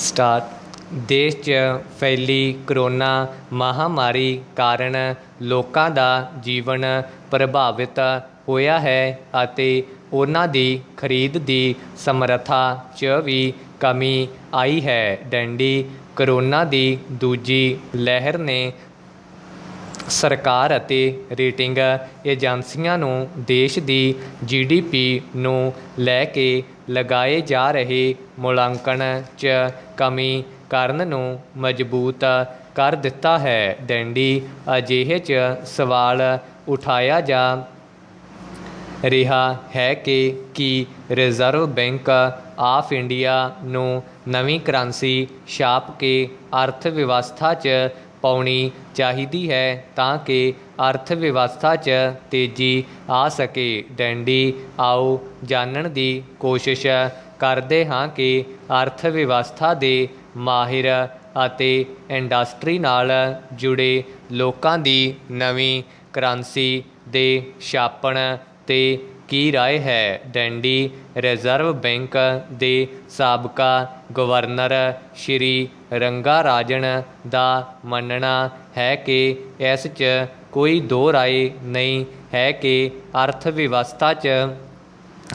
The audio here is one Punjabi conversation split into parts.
स्टार्ट। देश 'ਚ फैली करोना महामारी ਕਾਰਨ ਲੋਕਾਂ ਦਾ ਜੀਵਨ ਪ੍ਰਭਾਵਿਤ ਹੋਇਆ ਹੈ ਅਤੇ ਉਹਨਾਂ ਦੀ ਖਰੀਦ ਦੀ ਸਮਰੱਥਾ 'ਚ ਵੀ ਕਮੀ ਆਈ ਹੈ। ਡੰਡੀ ਕਰੋਨਾ ਦੀ ਦੂਜੀ ਲਹਿਰ ਨੇ ਸਰਕਾਰ ਅਤੇ ਰੇਟਿੰਗ ਏਜੰਸੀਆਂ ਨੂੰ ਦੇਸ਼ ਦੀ GDP ਨੂੰ ਲੈ ਕੇ ਲਗਾਏ ਜਾ ਰਹੇ ਮੁਲਾਂਕਣ 'ਚ ਕਮੀ ਕਰਨ ਨੂੰ ਮਜ਼ਬੂਤ ਕਰ ਦਿੱਤਾ ਹੈ। ਡੰਡੀ ਅਜਿਹੇ 'ਚ ਸਵਾਲ ਉਠਾਇਆ ਜਾ ਰਿਹਾ ਹੈ ਕਿ ਕੀ ਰਿਜ਼ਰਵ ਬੈਂਕ ਆਫ ਇੰਡੀਆ ਨੂੰ ਨਵੀਂ ਕਰੰਸੀ ਛਾਪ ਕੇ ਅਰਥ ਵਿਵਸਥਾ 'ਚ ਪਾਉਣੀ ਚਾਹੀਦੀ ਹੈ ਤਾਂ ਕਿ ਅਰਥ ਵਿਵਸਥਾ 'ਚ ਤੇਜ਼ੀ ਆ ਸਕੇ। ਡੰਡੀ ਆਓ ਜਾਣਨ ਦੀ ਕੋਸ਼ਿਸ਼ ਕਰਦੇ ਹਾਂ ਕਿ ਅਰਥ ਵਿਵਸਥਾ ਦੇ ਮਾਹਿਰ ਅਤੇ ਇੰਡਸਟਰੀ ਨਾਲ ਜੁੜੇ ਲੋਕਾਂ ਦੀ ਨਵੀਂ ਕਰੰਸੀ ਦੇ ਛਾਪਣ 'ਤੇ ਕੀ ਰਾਏ ਹੈ। ਡੰਡੀ ਰਿਜ਼ਰਵ ਬੈਂਕ ਦੇ ਸਾਬਕਾ ਗਵਰਨਰ ਸ਼੍ਰੀ ਰੰਗਾ ਰਾਜਨ ਦਾ ਮੰਨਣਾ ਹੈ ਕਿ ਇਸ 'ਚ ਕੋਈ ਦੋ ਰਾਏ ਨਹੀਂ ਹੈ ਕਿ ਅਰਥ ਵਿਵਸਥਾ 'ਚ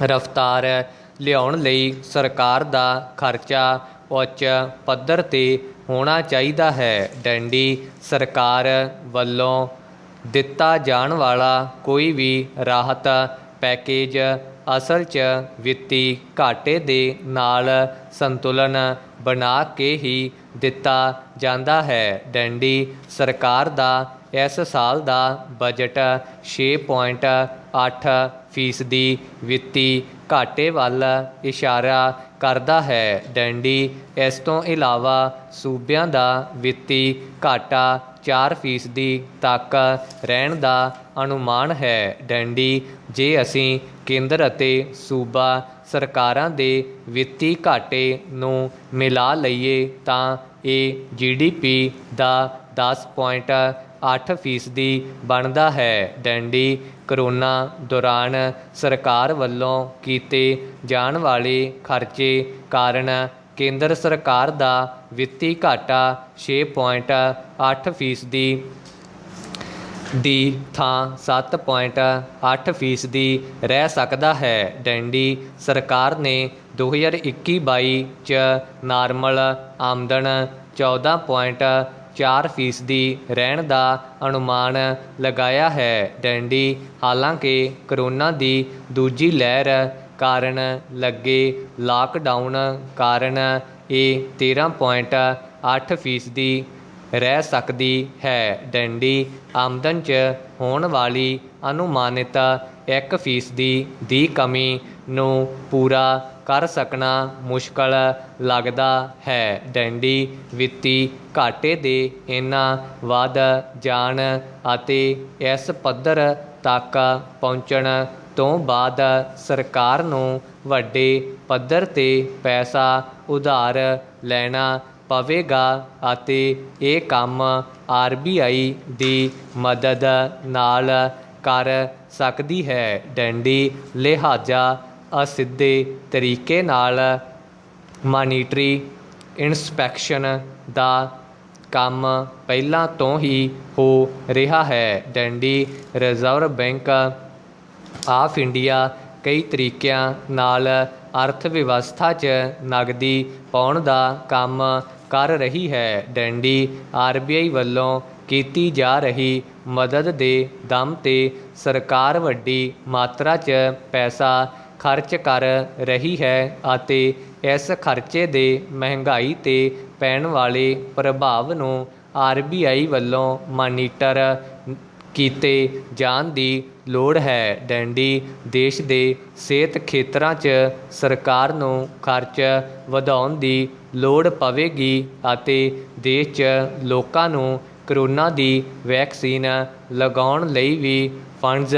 ਰਫਤਾਰ ਲਿਆਉਣ ਲਈ ਸਰਕਾਰ ਦਾ ਖਰਚਾ ਉੱਚ ਪੱਧਰ 'ਤੇ ਹੋਣਾ ਚਾਹੀਦਾ ਹੈ। ਡੰਡੀ ਸਰਕਾਰ ਵੱਲੋਂ ਦਿੱਤਾ ਜਾਣ ਵਾਲਾ ਕੋਈ ਵੀ ਰਾਹਤ ਪੈਕੇਜ ਅਸਲ 'ਚ ਵਿੱਤੀ ਘਾਟੇ ਦੇ ਨਾਲ ਸੰਤੁਲਨ ਬਣਾ ਕੇ ਹੀ ਦਿੱਤਾ ਜਾਂਦਾ ਹੈ। ਡੰਡੀ ਸਰਕਾਰ ਦਾ ਇਸ ਸਾਲ ਦਾ ਬਜਟ 6.8% ਵਿੱਤੀ ਘਾਟੇ ਵੱਲ ਇਸ਼ਾਰਾ ਕਰਦਾ ਹੈ। ਡੰਡੀ ਇਸ ਤੋਂ ਇਲਾਵਾ ਸੂਬਿਆਂ ਦਾ ਵਿੱਤੀ ਘਾਟਾ 4% ਤੱਕ ਰਹਿਣ ਦਾ ਅਨੁਮਾਨ ਹੈ। ਡੰਡੀ ਜੇ ਅਸੀਂ ਕੇਂਦਰ ਅਤੇ ਸੂਬਾ ਸਰਕਾਰਾਂ ਦੇ ਵਿੱਤੀ ਘਾਟੇ ਨੂੰ ਮਿਲਾ ਲਈਏ ਤਾਂ ਇਹ GDP ਦਾ 10.8% ਬਣਦਾ ਹੈ। ਡੰਡੀ ਕਰੋਨਾ ਦੌਰਾਨ ਸਰਕਾਰ ਵੱਲੋਂ ਕੀਤੇ ਜਾਣ ਵਾਲੇ ਖਰਚੇ ਕਾਰਨ ਕੇਂਦਰ ਸਰਕਾਰ ਦਾ ਵਿੱਤੀ ਘਾਟਾ 6.8% ਦੀ ਥਾਂ 7.8% ਰਹਿ ਸਕਦਾ ਹੈ। ਡੰਡੀ ਸਰਕਾਰ ਨੇ 2021-22 'ਚ ਨਾਰਮਲ ਆਮਦਨ 14.4% ਰਹਿਣ ਦਾ ਅਨੁਮਾਨ ਲਗਾਇਆ ਹੈ। ਡੰਡੀ ਹਾਲਾਂਕਿ ਕਰੋਨਾ ਦੀ ਦੂਜੀ ਲਹਿਰ ਕਾਰਨ ਲੱਗੇ ਲਾਕਡਾਊਨ ਕਾਰਨ ਇਹ 13.8% ਰਹਿ ਸਕਦੀ ਹੈ। ਡੰਡੀ ਆਮਦਨ 'ਚ ਹੋਣ ਵਾਲੀ ਅਨੁਮਾਨਿਤ 1% ਦੀ ਕਮੀ ਨੂੰ ਪੂਰਾ ਕਰ ਸਕਣਾ ਮੁਸ਼ਕਲ ਲੱਗਦਾ ਹੈ। ਡੰਡੀ ਵਿੱਤੀ ਘਾਟੇ ਦੇ ਇੰਨਾ ਵੱਧ ਜਾਣ ਅਤੇ ਇਸ ਪੱਧਰ ਤੱਕ ਪਹੁੰਚਣ ਤੋਂ ਬਾਅਦ ਸਰਕਾਰ ਨੂੰ ਵੱਡੇ ਪੱਧਰ 'ਤੇ ਪੈਸਾ ਉਧਾਰ ਲੈਣਾ ਪਵੇਗਾ ਅਤੇ ਇਹ ਕੰਮ RBI ਦੀ ਮਦਦ ਨਾਲ ਕਰ ਸਕਦੀ ਹੈ। ਡੰਡੀ ਲਿਹਾਜ਼ਾ ਅਸਿੱਧੇ ਤਰੀਕੇ ਨਾਲ ਮਾਨੀਟਰੀ ਇਨਸਪੈਕਸ਼ਨ ਦਾ ਕੰਮ ਪਹਿਲਾਂ ਤੋਂ ਹੀ ਹੋ ਰਿਹਾ ਹੈ। ਡੰਡੀ ਰਿਜ਼ਰਵ ਬੈਂਕ ਆਫ ਇੰਡੀਆ ਕਈ ਤਰੀਕਿਆਂ ਨਾਲ ਅਰਥ ਵਿਵਸਥਾ 'ਚ ਨਗਦੀ ਪਾਉਣ ਦਾ ਕੰਮ ਕਰ ਰਹੀ ਹੈ। ਡੰਡੀ RBI ਵੱਲੋਂ ਕੀਤੀ ਜਾ ਰਹੀ ਮਦਦ ਦੇ ਦਮ 'ਤੇ ਸਰਕਾਰ ਵੱਡੀ ਮਾਤਰਾ 'ਚ ਪੈਸਾ ਖਰਚ ਕਰ ਰਹੀ ਹੈ ਅਤੇ ਇਸ ਖਰਚੇ ਦੇ ਮਹਿੰਗਾਈ 'ਤੇ ਪੈਣ ਵਾਲੇ ਪ੍ਰਭਾਵ ਨੂੰ RBI ਵੱਲੋਂ ਮਾਨੀਟਰ ਕੀਤੇ ਜਾਣ ਦੀ ਲੋੜ ਹੈ। ਡੰਡੀ ਦੇਸ਼ ਦੇ ਸਿਹਤ ਖੇਤਰਾਂ 'ਚ ਸਰਕਾਰ ਨੂੰ ਖਰਚ ਵਧਾਉਣ ਦੀ ਲੋੜ ਪਵੇਗੀ ਅਤੇ ਦੇਸ਼ 'ਚ ਲੋਕਾਂ ਨੂੰ ਕਰੋਨਾ ਦੀ ਵੈਕਸੀਨ ਲਗਾਉਣ ਲਈ ਵੀ ਫੰਡਜ਼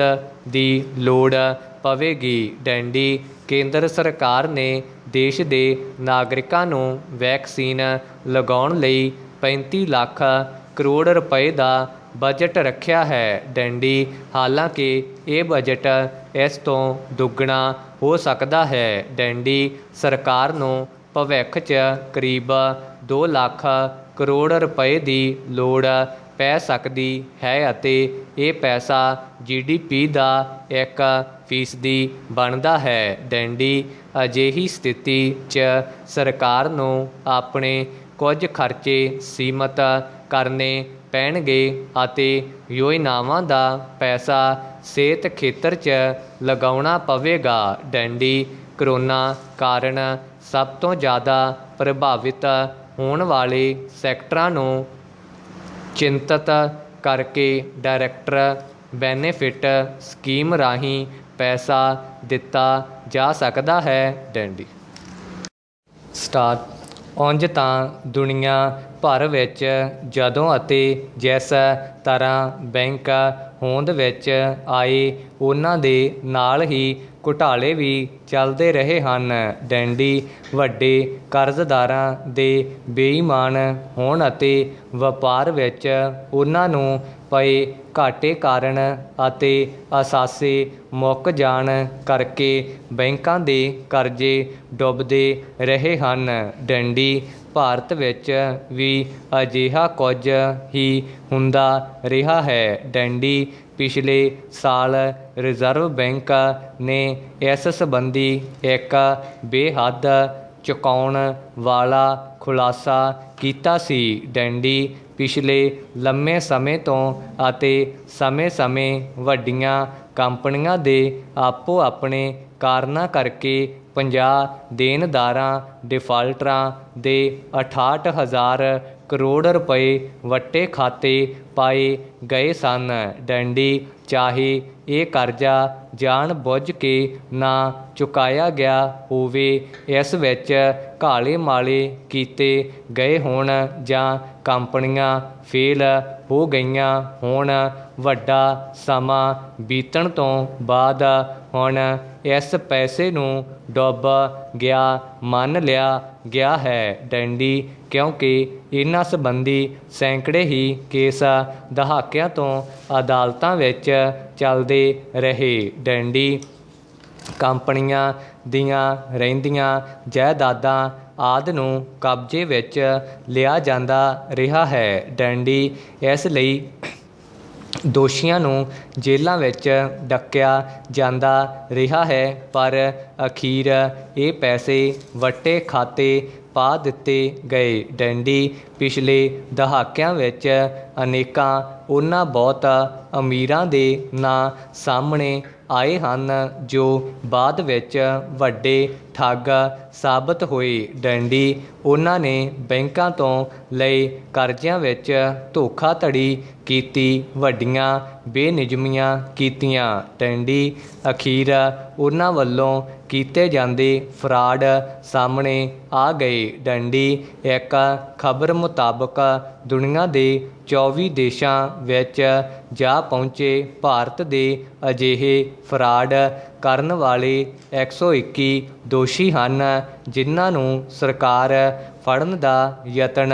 ਦੀ ਲੋੜ ਪਵੇਗੀ। ਡੰਡੀ ਕੇਂਦਰ ਸਰਕਾਰ ਨੇ ਦੇਸ਼ ਦੇ ਨਾਗਰਿਕਾਂ ਨੂੰ ਵੈਕਸੀਨ ਲਗਾਉਣ ਲਈ 35 ਲੱਖ ਕਰੋੜ ਰੁਪਏ ਦਾ ਬਜਟ ਰੱਖਿਆ ਹੈ। ਡੰਡੀ ਹਾਲਾਂਕਿ ਇਹ ਬਜਟ ਇਸ ਤੋਂ ਦੁੱਗਣਾ ਹੋ ਸਕਦਾ ਹੈ। ਡੰਡੀ ਸਰਕਾਰ ਨੂੰ ਭਵਿੱਖ 'ਚ ਕਰੀਬ 2 ਲੱਖ ਕਰੋੜ ਰੁਪਏ ਦੀ ਲੋੜ ਪੈ ਸਕਦੀ ਹੈ ਅਤੇ ਇਹ ਪੈਸਾ GDP ਦਾ 1% ਬਣਦਾ ਹੈ। ਡੈਂਡੀ ਅਜਿਹੀ ਸਥਿਤੀ 'ਚ ਸਰਕਾਰ ਨੂੰ ਆਪਣੇ ਕੁਝ ਖਰਚੇ ਸੀਮਤ ਕਰਨੇ ਪੈਣਗੇ ਅਤੇ ਯੋਜਨਾਵਾਂ ਦਾ ਪੈਸਾ ਸਿਹਤ ਖੇਤਰ 'ਚ ਲਗਾਉਣਾ ਪਵੇਗਾ। ਡੈਂਡੀ ਕਰੋਨਾ ਕਾਰਨ ਸਭ ਤੋਂ ਜ਼ਿਆਦਾ ਪ੍ਰਭਾਵਿਤ ਹੋਣ ਵਾਲੇ ਸੈਕਟਰਾਂ ਨੂੰ ਚਿੰਤਤ ਕਰਕੇ ਡਾਇਰੈਕਟ ਬੈਨੀਫਿਟ ਸਕੀਮ ਰਾਹੀਂ ਪੈਸਾ ਦਿੱਤਾ ਜਾ ਸਕਦਾ ਹੈ। ਡੈਂਡੀ ਉਂਝ ਤਾਂ ਦੁਨੀਆ ਭਰ ਵਿੱਚ ਜਦੋਂ ਅਤੇ ਜਿਸ ਤਰ੍ਹਾਂ ਬੈਂਕ ਹੋਂਦ ਵਿੱਚ ਆਏ ਉਹਨਾਂ ਦੇ ਨਾਲ ਹੀ ਘੁਟਾਲੇ ਵੀ ਚੱਲਦੇ ਰਹੇ ਹਨ। ਡੈਂਡੀ ਵੱਡੇ ਕਰਜ਼ਦਾਰਾਂ ਦੇ ਬੇਈਮਾਨ ਹੋਣ ਅਤੇ ਵਪਾਰ ਵਿੱਚ ਉਹਨਾਂ ਨੂੰ ਪਏ ਘਾਟੇ ਕਾਰਨ ਅਤੇ ਅਸਾਸੇ ਮੁੱਕ ਜਾਣ ਕਰਕੇ ਬੈਂਕਾਂ ਦੇ ਕਰਜ਼ੇ ਡੁੱਬਦੇ ਰਹੇ ਹਨ। ਡੈਂਡੀ ਭਾਰਤ ਵਿੱਚ ਵੀ ਅਜਿਹਾ ਕੁਝ ਹੀ ਹੁੰਦਾ ਰਿਹਾ ਹੈ। ਡੈਂਡੀ ਪਿਛਲੇ ਸਾਲ ਰਿਜ਼ਰਵ ਬੈਂਕ ਨੇ ਇਸ ਸੰਬੰਧੀ ਇੱਕ ਬੇਹੱਦ ਚੌਂਕਾਉਣ ਵਾਲਾ ਖੁਲਾਸਾ ਕੀਤਾ ਸੀ। ਡੈਂਡੀ ਪਿਛਲੇ ਲੰਮੇ ਸਮੇਂ ਤੋਂ ਅਤੇ ਸਮੇਂ-ਸਮੇਂ ਵੱਡੀਆਂ ਕੰਪਨੀਆਂ ਦੇ ਆਪੋ ਆਪਣੇ ਕਾਰਨਾਂ ਕਰਕੇ 50 ਦੇਣਦਾਰਾਂ ਡਿਫਾਲਟਰਾਂ ਦੇ 68,000 ਕਰੋੜ ਰੁਪਏ ਵੱਟੇ ਖਾਤੇ ਪਾਏ ਗਏ ਸਨ। ਡੈਂਡੀ ਚਾਹੇ ਇਹ ਕਰਜ਼ਾ ਜਾਣ ਬੁੱਝ ਕੇ ਨਾ ਚੁਕਾਇਆ ਗਿਆ ਹੋਵੇ, ਇਸ ਵਿੱਚ ਕਾਲੇ ਮਾਲੇ ਕੀਤੇ ਗਏ ਹੋਣ ਜਾਂ ਕੰਪਨੀਆਂ ਫੇਲ ਹੋ ਗਈਆਂ ਹੋਣ, ਵੱਡਾ ਸਮਾਂ ਬੀਤਣ ਤੋਂ ਬਾਅਦ ਹੁਣ ਇਸ ਪੈਸੇ ਨੂੰ ਡੁੱਬ ਗਿਆ ਮੰਨ ਲਿਆ ਗਿਆ ਹੈ। ਡੈਂਡੀ ਕਿਉਂਕਿ ਇਹਨਾਂ ਸੰਬੰਧੀ ਸੈਂਕੜੇ ਹੀ ਕੇਸ ਦਹਾਕਿਆਂ ਤੋਂ ਅਦਾਲਤਾਂ ਵਿੱਚ ਚੱਲਦੇ ਰਹੇ। ਡੈਂਡੀ ਕੰਪਨੀਆਂ ਦੀਆਂ ਰਹਿੰਦੀਆਂ ਜਾਇਦਾਦਾਂ ਆਦਿ ਨੂੰ ਕਬਜ਼ੇ ਵਿੱਚ ਲਿਆ ਜਾਂਦਾ ਰਿਹਾ ਹੈ। ਡੈਂਡੀ ਇਸ ਲਈ ਦੋਸ਼ੀਆਂ ਨੂੰ ਜੇਲ੍ਹਾਂ ਵਿੱਚ ਡੱਕਿਆ ਜਾਂਦਾ ਰਿਹਾ ਹੈ, ਪਰ ਅਖੀਰ ਇਹ ਪੈਸੇ ਵੱਟੇ ਖਾਤੇ ਪਾ ਦਿੱਤੇ ਗਏ। ਡੈਂਡੀ ਪਿਛਲੇ ਦਹਾਕਿਆਂ ਵਿੱਚ ਅਨੇਕਾਂ ਉਹਨਾਂ ਬਹੁਤ ਅਮੀਰਾਂ ਦੇ ਨਾਂ ਸਾਹਮਣੇ ਆਏ ਹਨ ਜੋ ਬਾਅਦ ਵਿੱਚ ਵੱਡੇ ਠੱਗ ਸਾਬਤ ਹੋਏ। ਡੈਂਡੀ ਉਹਨਾਂ ਨੇ ਬੈਂਕਾਂ ਤੋਂ ਲਏ ਕਰਜ਼ਿਆਂ ਵਿੱਚ ਧੋਖਾਧੜੀ ਕੀਤੀ, ਵੱਡੀਆਂ ਬੇਨਿਯਮੀਆਂ ਕੀਤੀਆਂ। ਡੈਂਡੀ ਅਖੀਰ ਉਹਨਾਂ ਵੱਲੋਂ ਕੀਤੇ ਜਾਂਦੇ ਫਰਾਡ ਸਾਹਮਣੇ ਆ ਗਏ। ਡੈਂਡੀ ਇੱਕ ਖਬਰ ਮੁਤਾਬਕ ਦੁਨੀਆ ਦੇ 24 ਦੇਸ਼ਾਂ ਵਿੱਚ ਜਾ ਪਹੁੰਚੇ। ਭਾਰਤ ਦੇ ਅਜਿਹੇ ਫਰਾਡ ਕਰਨ ਵਾਲੇ 121 ਦੋਸ਼ੀ ਹਨ ਜਿਨ੍ਹਾਂ ਨੂੰ ਸਰਕਾਰ ਫੜਨ ਦਾ ਯਤਨ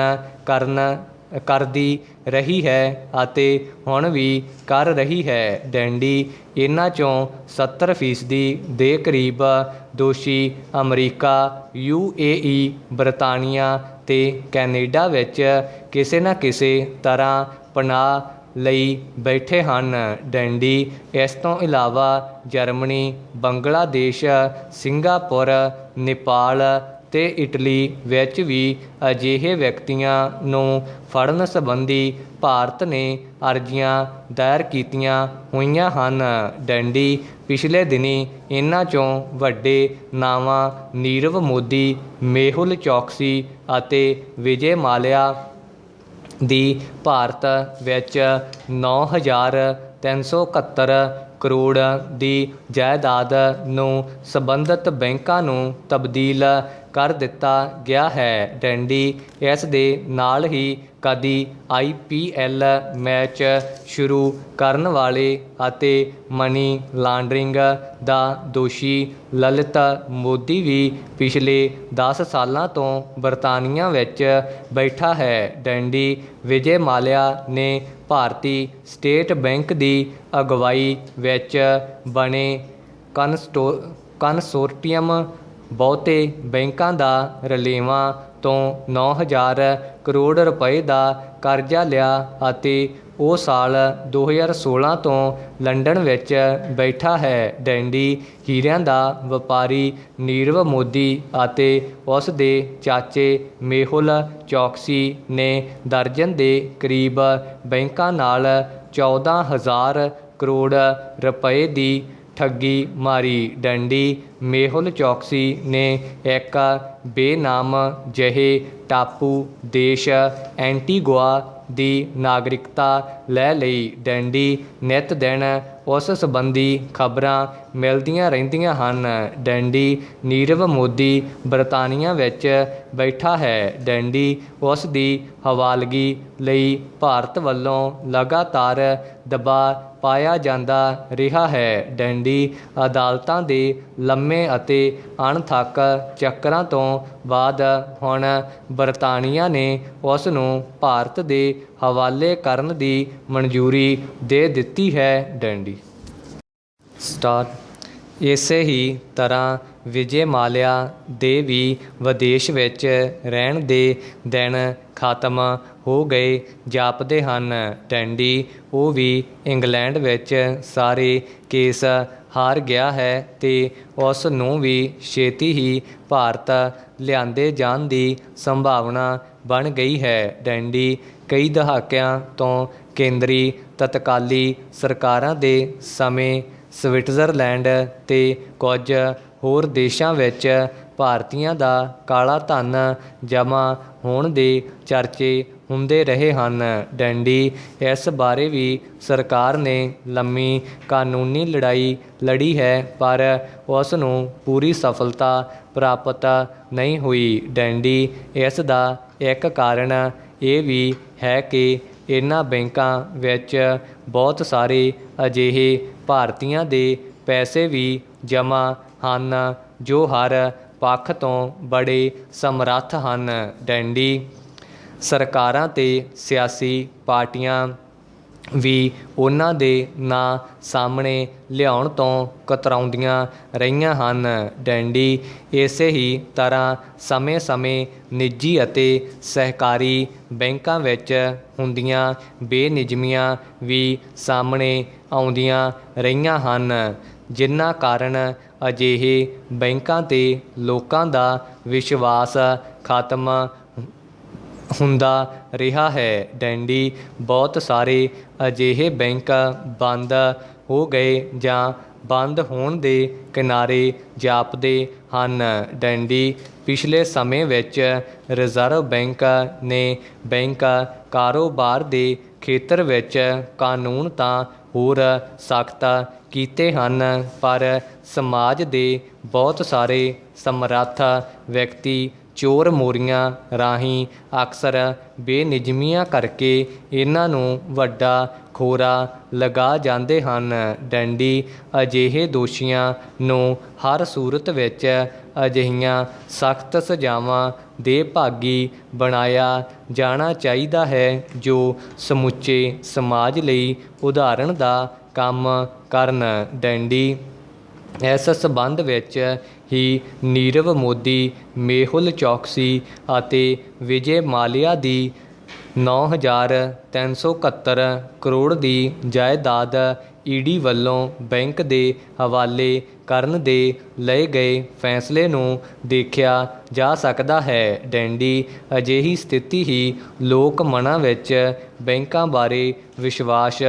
ਕਰਦੀ ਰਹੀ ਹੈ ਅਤੇ ਹੁਣ ਵੀ ਕਰ ਰਹੀ ਹੈ। ਡੈਂਡੀ ਇਹਨਾਂ 'ਚੋਂ 70% ਦੇ ਕਰੀਬ ਦੋਸ਼ੀ ਅਮਰੀਕਾ, UAE, ਬਰਤਾਨੀਆ ਤੇ ਕੈਨੇਡਾ ਵਿੱਚ ਕਿਸੇ ਨਾ ਕਿਸੇ ਤਰ੍ਹਾਂ ਪਨਾਹ ਲਈ ਬੈਠੇ ਹਨ। ਡੈਂਡੀ ਇਸ ਤੋਂ ਇਲਾਵਾ ਜਰਮਨੀ, ਬੰਗਲਾਦੇਸ਼, ਸਿੰਗਾਪੁਰ, ਨੇਪਾਲ ਤੇ ਇਟਲੀ ਵਿੱਚ ਵੀ ਅਜਿਹੇ ਵਿਅਕਤੀਆਂ ਨੂੰ ਫੜਨ ਸੰਬੰਧੀ ਭਾਰਤ ਨੇ ਅਰਜ਼ੀਆਂ ਦਾਇਰ ਕੀਤੀਆਂ ਹੋਈਆਂ ਹਨ। ਡੈਂਡੀ ਪਿਛਲੇ ਦਿਨੀਂ ਇਹਨਾਂ 'ਚੋਂ ਵੱਡੇ ਨਾਵਾਂ ਨੀਰਵ ਮੋਦੀ, ਮੇਹੁਲ ਚੌਕਸੀ ਅਤੇ ਵਿਜੇ ਮਾਲਿਆ ਦੀ ਭਾਰਤ ਵਿੱਚ 9,371 ਕਰੋੜ ਦੀ ਜਾਇਦਾਦ ਨੂੰ ਸੰਬੰਧਿਤ ਬੈਂਕਾਂ ਨੂੰ ਤਬਦੀਲ ਕਰ ਦਿੱਤਾ ਗਿਆ ਹੈ। ਡੈਂਡੀ ਇਸ ਦੇ ਨਾਲ ਹੀ ਕਦੀ IPL ਮੈਚ ਸ਼ੁਰੂ ਕਰਨ ਵਾਲੇ ਅਤੇ ਮਨੀ ਲਾਂਡਰਿੰਗ ਦਾ ਦੋਸ਼ੀ ਲਲਿਤ ਮੋਦੀ ਵੀ ਪਿਛਲੇ 10 ਸਾਲਾਂ ਤੋਂ ਬਰਤਾਨੀਆ ਵਿੱਚ ਬੈਠਾ ਹੈ। ਡੈਂਡੀ ਵਿਜੇ ਮਾਲਿਆ ਨੇ ਭਾਰਤੀ ਸਟੇਟ ਬੈਂਕ ਦੀ ਅਗਵਾਈ ਵਿੱਚ ਬਣੇ ਕੰਸੋਰਟੀਅਮ ਬਹੁਤੇ ਬੈਂਕਾਂ ਦਾ ਰਲੇਵਾਂ ਤੋਂ 9,000 ਕਰੋੜ ਰੁਪਏ ਦਾ ਕਰਜ਼ਾ ਲਿਆ ਅਤੇ ਉਹ ਸਾਲ 2016 ਤੋਂ ਲੰਡਨ ਵਿੱਚ ਬੈਠਾ ਹੈ। ਡੈਂਡੀ ਹੀਰਿਆਂ ਦਾ ਵਪਾਰੀ ਨੀਰਵ ਮੋਦੀ ਅਤੇ ਉਸ ਦੇ ਚਾਚੇ ਮੇਹੁਲ ਚੌਕਸੀ ਨੇ ਦਰਜਨ ਦੇ ਕਰੀਬ ਬੈਂਕਾਂ ਨਾਲ 14,000 ਕਰੋੜ ਰੁਪਏ ਦੀ ਠੱਗੀ ਮਾਰੀ। ਡੈਂਡੀ ਮੇਹੁਲ ਚੌਕਸੀ ਨੇ ਇੱਕ ਬੇਨਾਮ ਜਿਹੇ ਟਾਪੂ ਦੇਸ਼ ਐਂਟੀਗੁਆ ਦੀ ਨਾਗਰਿਕਤਾ ਲੈ ਲਈ। ਡੈਂਡੀ ਨਿੱਤ ਦਿਨ ਉਸ ਸੰਬੰਧੀ ਖਬਰਾਂ ਮਿਲਦੀਆਂ ਰਹਿੰਦੀਆਂ ਹਨ। ਡੈਂਡੀ ਨੀਰਵ ਮੋਦੀ ਬਰਤਾਨੀਆ ਵਿੱਚ ਬੈਠਾ ਹੈ। ਡੈਂਡੀ ਉਸ ਦੀ ਹਵਾਲਗੀ ਲਈ ਭਾਰਤ ਵੱਲੋਂ ਲਗਾਤਾਰ ਦਬਾਅ ਪਾਇਆ ਜਾਂਦਾ ਰਿਹਾ ਹੈ। ਡੈਂਡੀ ਅਦਾਲਤਾਂ ਦੇ ਲੰਮੇ ਅਤੇ ਅਣਥੱਕ ਚੱਕਰਾਂ ਤੋਂ ਬਾਅਦ ਹੁਣ ਬਰਤਾਨੀਆ ਨੇ ਉਸ ਨੂੰ ਭਾਰਤ ਦੇ ਹਵਾਲੇ ਕਰਨ ਦੀ ਮਨਜ਼ੂਰੀ ਦੇ ਦਿੱਤੀ ਹੈ। ਡੈਂਡੀ ਇਸੇ ਹੀ ਤਰ੍ਹਾਂ ਵਿਜੇ ਮਾਲਿਆ ਦੇ ਵੀ ਵਿਦੇਸ਼ ਵਿੱਚ ਰਹਿਣ ਦੇ ਦਿਨ ਖਤਮ ਹੋ ਗਏ ਜਾਪਦੇ ਹਨ। ਡੈਂਡੀ ਉਹ ਵੀ ਇੰਗਲੈਂਡ ਵਿੱਚ ਸਾਰੇ ਕੇਸ ਹਾਰ ਗਿਆ ਹੈ ਅਤੇ ਉਸ ਨੂੰ ਵੀ ਛੇਤੀ ਹੀ ਭਾਰਤ ਲਿਆਂਦੇ ਜਾਣ ਦੀ ਸੰਭਾਵਨਾ ਬਣ ਗਈ ਹੈ। ਡੈਂਡੀ ਕਈ ਦਹਾਕਿਆਂ ਤੋਂ ਕੇਂਦਰੀ ਤਤਕਾਲੀ ਸਰਕਾਰਾਂ ਦੇ ਸਮੇਂ ਸਵਿਟਜ਼ਰਲੈਂਡ ਅਤੇ ਕੁਝ ਹੋਰ ਦੇਸ਼ਾਂ ਵਿੱਚ ਭਾਰਤੀਆਂ ਦਾ ਕਾਲਾ ਧਨ ਜਮ੍ਹਾਂ ਹੋਣ ਦੇ ਚਰਚੇ ਹੁੰਦੇ ਰਹੇ ਹਨ। ਡੈਂਡੀ ਇਸ ਬਾਰੇ ਵੀ ਸਰਕਾਰ ਨੇ ਲੰਮੀ ਕਾਨੂੰਨੀ ਲੜਾਈ ਲੜੀ ਹੈ ਪਰ ਉਸ ਨੂੰ ਪੂਰੀ ਸਫਲਤਾ ਪ੍ਰਾਪਤ ਨਹੀਂ ਹੋਈ। ਡੈਂਡੀ ਇਸ ਦਾ ਇੱਕ ਕਾਰਨ ਇਹ ਵੀ ਹੈ ਕਿ ਇਹਨਾਂ ਬੈਂਕਾਂ ਵਿੱਚ ਬਹੁਤ ਸਾਰੇ ਅਜਿਹੇ ਭਾਰਤੀਆਂ ਦੇ ਪੈਸੇ ਵੀ ਜਮ੍ਹਾਂ ਹਨ ਜੋ ਹਰ ਪੱਖ ਤੋਂ ਬੜੇ ਸਮਰੱਥ ਹਨ। ਡੈਂਡੀ ਸਰਕਾਰਾਂ ਅਤੇ ਸਿਆਸੀ ਪਾਰਟੀਆਂ ਵੀ ਉਹਨਾਂ ਦੇ ਨਾਂ ਸਾਹਮਣੇ ਲਿਆਉਣ ਤੋਂ ਕਤਰਾਉਂਦੀਆਂ ਰਹੀਆਂ ਹਨ। ਡੈਂਡੀ ਇਸੇ ਹੀ ਤਰ੍ਹਾਂ ਸਮੇਂ-ਸਮੇਂ ਨਿੱਜੀ ਅਤੇ ਸਹਿਕਾਰੀ ਬੈਂਕਾਂ ਵਿੱਚ ਹੁੰਦੀਆਂ ਬੇਨਿਯਮੀਆਂ ਵੀ ਸਾਹਮਣੇ ਆਉਂਦੀਆਂ ਰਹੀਆਂ ਹਨ ਜਿਨ੍ਹਾਂ ਕਾਰਨ ਅਜਿਹੇ ਬੈਂਕਾਂ 'ਤੇ ਲੋਕਾਂ ਦਾ ਵਿਸ਼ਵਾਸ ਖਤਮ ਹੁੰਦਾ ਰਿਹਾ ਹੈ। ਡੈਂਡੀ ਬਹੁਤ ਸਾਰੇ ਅਜਿਹੇ ਬੈਂਕ ਬੰਦ ਹੋ ਗਏ ਜਾਂ ਬੰਦ ਹੋਣ ਦੇ ਕਿਨਾਰੇ ਜਾਪਦੇ ਹਨ। ਡੈਂਡੀ ਪਿਛਲੇ ਸਮੇਂ ਵਿੱਚ ਰਿਜ਼ਰਵ ਬੈਂਕ ਨੇ ਬੈਂਕ ਕਾਰੋਬਾਰ ਦੇ ਖੇਤਰ ਵਿੱਚ ਕਾਨੂੰਨ ਤਾਂ ਹੋਰ ਸਖਤ ਕੀਤੇ ਹਨ ਪਰ ਸਮਾਜ ਦੇ ਬਹੁਤ ਸਾਰੇ ਸਮਰੱਥ ਵਿਅਕਤੀ ਚੋਰ ਮੋਰੀਆਂ ਰਾਹੀਂ ਅਕਸਰ ਬੇਨਿਯਮੀਆਂ ਕਰਕੇ ਇਹਨਾਂ ਨੂੰ ਵੱਡਾ ਖੋਰਾ ਲਗਾ ਜਾਂਦੇ ਹਨ। ਡੈਂਡੀ ਅਜਿਹੇ ਦੋਸ਼ੀਆਂ ਨੂੰ ਹਰ ਸੂਰਤ ਵਿੱਚ ਅਜਿਹੀਆਂ ਸਖਤ ਸਜ਼ਾਵਾਂ ਦੇ ਭਾਗੀ ਬਣਾਇਆ ਜਾਣਾ ਚਾਹੀਦਾ ਹੈ ਜੋ ਸਮੁੱਚੇ ਸਮਾਜ ਲਈ ਉਦਾਹਰਣ ਦਾ ਕੰਮ ਕਰਨ। ਡੈਂਡੀ ਇਸ ਸੰਬੰਧ ਵਿੱਚ ਹੀ ਨੀਰਵ ਮੋਦੀ, ਮੇਹੁਲ ਚੌਕਸੀ ਅਤੇ ਵਿਜੇ ਮਾਲਿਆ ਦੀ 9,371 ਕਰੋੜ ਦੀ ਜਾਇਦਾਦ ਈਡੀ ਵੱਲੋਂ ਬੈਂਕ ਦੇ ਹਵਾਲੇ ਕਰਨ ਦੇ ਲਏ ਗਏ ਫੈਸਲੇ ਨੂੰ ਦੇਖਿਆ ਜਾ ਸਕਦਾ ਹੈ। ਡੈਂਡੀ ਅਜਿਹੀ ਸਥਿਤੀ ਹੀ ਲੋਕ ਮਨਾਂ ਵਿੱਚ ਬੈਂਕਾਂ ਬਾਰੇ ਵਿਸ਼ਵਾਸ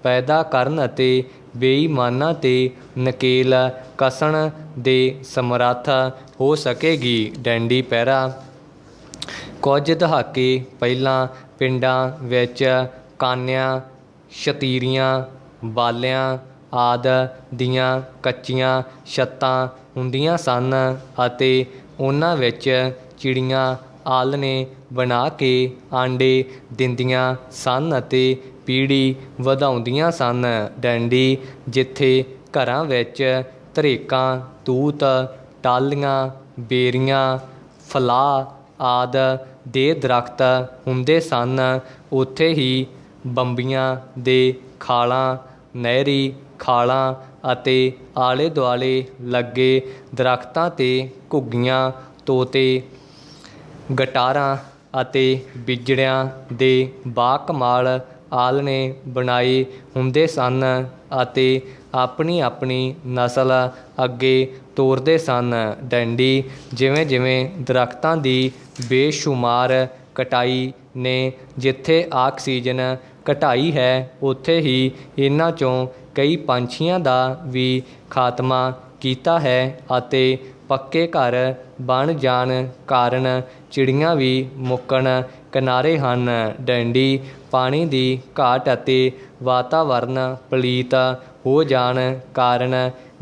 ਪੈਦਾ ਕਰਨ ਅਤੇ ਬੇਈਮਾਨਾਂ 'ਤੇ ਨਕੇਲ ਕੱਸਣ ਦੇ ਸਮਰੱਥ ਹੋ ਸਕੇਗੀ। ਡੈਂਡੀ ਪੈਰਾ ਕੁਝ ਦਹਾਕੇ ਪਹਿਲਾਂ ਪਿੰਡਾਂ ਵਿੱਚ ਕਾਨਿਆਂ, ਛਤੀਰੀਆਂ, ਬਾਲਿਆਂ ਆਦਿ ਦੀਆਂ ਕੱਚੀਆਂ ਛੱਤਾਂ ਹੁੰਦੀਆਂ ਸਨ ਅਤੇ ਉਹਨਾਂ ਵਿੱਚ ਚਿੜੀਆਂ ਆਲ੍ਹਣੇ ਬਣਾ ਕੇ ਆਂਡੇ ਦਿੰਦੀਆਂ ਸਨ ਅਤੇ ਪੀੜ੍ਹੀ ਵਧਾਉਂਦੀਆਂ ਸਨ। ਡੈਂਡੀ ਜਿੱਥੇ ਘਰਾਂ ਵਿੱਚ ਧਰੇਕਾਂ, ਤੂਤ, ਟਾਹਲੀਆਂ, ਬੇਰੀਆਂ, ਫਲਾਹ ਆਦਿ ਦੇ ਦਰੱਖਤ ਹੁੰਦੇ ਸਨ ਉੱਥੇ ਹੀ ਬੰਬੀਆਂ ਦੇ ਖਾਲਾਂ, ਨਹਿਰੀ ਖਾਲਾਂ ਅਤੇ ਆਲੇ ਦੁਆਲੇ ਲੱਗੇ ਦਰੱਖਤਾਂ 'ਤੇ ਘੁੱਗੀਆਂ, ਤੋਤੇ, ਗਟਾਰਾਂ ਅਤੇ ਬਿਜੜਿਆਂ ਦੇ ਬਾਕਮਾਲ ਆਲ੍ਹਣੇ ਬਣਾਏ ਹੁੰਦੇ ਸਨ ਅਤੇ ਆਪਣੀ ਆਪਣੀ ਨਸਲ ਅੱਗੇ ਤੋਰਦੇ ਸਨ। ਡੰਡੀ ਜਿਵੇਂ ਜਿਵੇਂ ਦਰੱਖਤਾਂ ਦੀ ਬੇਸ਼ੁਮਾਰ ਕਟਾਈ ਨੇ ਜਿੱਥੇ ਆਕਸੀਜਨ ਘਟਾਈ ਹੈ, ਉੱਥੇ ਹੀ ਇਹਨਾਂ 'ਚੋਂ ਕਈ ਪੰਛੀਆਂ ਦਾ ਵੀ ਖਾਤਮਾ ਕੀਤਾ ਹੈ ਅਤੇ ਪੱਕੇ ਘਰ ਬਣ ਜਾਣ ਕਾਰਨ ਚਿੜੀਆਂ ਵੀ ਮੁੱਕਣ ਕਿਨਾਰੇ ਹਨ। ਡੰਡੀ ਪਾਣੀ ਦੀ ਘਾਟ ਅਤੇ ਵਾਤਾਵਰਨ ਪਲੀਤ ਹੋ ਜਾਣ ਕਾਰਨ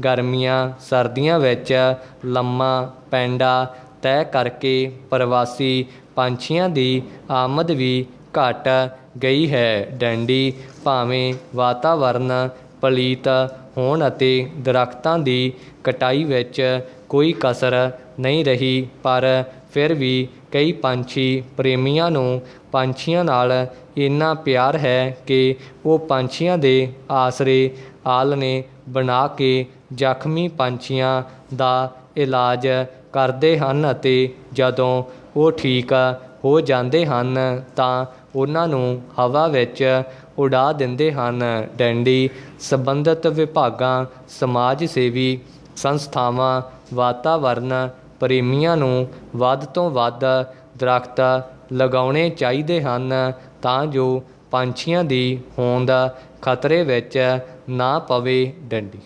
ਗਰਮੀਆਂ ਸਰਦੀਆਂ ਵਿੱਚ ਲੰਮਾ ਪੈਂਡਾ ਤੈਅ ਕਰਕੇ ਪ੍ਰਵਾਸੀ ਪੰਛੀਆਂ ਦੀ ਆਮਦ ਵੀ ਘਟ ਗਈ ਹੈ। ਡੰਡੀ ਭਾਵੇਂ ਵਾਤਾਵਰਨ ਪਲੀਤ ਹੋਣ ਅਤੇ ਦਰੱਖਤਾਂ ਦੀ ਕਟਾਈ ਵਿੱਚ ਕੋਈ ਕਸਰ ਨਹੀਂ ਰਹੀ, ਪਰ ਫਿਰ ਵੀ ਕਈ ਪੰਛੀ ਪ੍ਰੇਮੀਆਂ ਨੂੰ ਪੰਛੀਆਂ ਨਾਲ ਇੰਨਾ ਪਿਆਰ ਹੈ ਕਿ ਉਹ ਪੰਛੀਆਂ ਦੇ ਆਸਰੇ ਆਲ੍ਹਣੇ ਬਣਾ ਕੇ ਜ਼ਖਮੀ ਪੰਛੀਆਂ ਦਾ ਇਲਾਜ ਕਰਦੇ ਹਨ ਅਤੇ ਜਦੋਂ ਉਹ ਠੀਕ ਹੋ ਜਾਂਦੇ ਹਨ ਤਾਂ ਉਹਨਾਂ ਨੂੰ ਹਵਾ ਵਿੱਚ ਉਡਾ ਦਿੰਦੇ ਹਨ। ਡੰਡੀ ਸੰਬੰਧਿਤ ਵਿਭਾਗਾਂ, ਸਮਾਜ ਸੇਵੀ ਸੰਸਥਾਵਾਂ ਵਾਤਾਵਰਨ ਪ੍ਰੇਮੀਆਂ ਨੂੰ ਵੱਧ ਤੋਂ ਵੱਧ ਦਰੱਖਤ ਲਗਾਉਣੇ ਚਾਹੀਦੇ ਹਨ ਤਾਂ ਜੋ ਪੰਛੀਆਂ ਦੀ ਹੋਂਦ ਖਤਰੇ ਵਿੱਚ ਨਾ ਪਵੇ। ਡੰਡੀ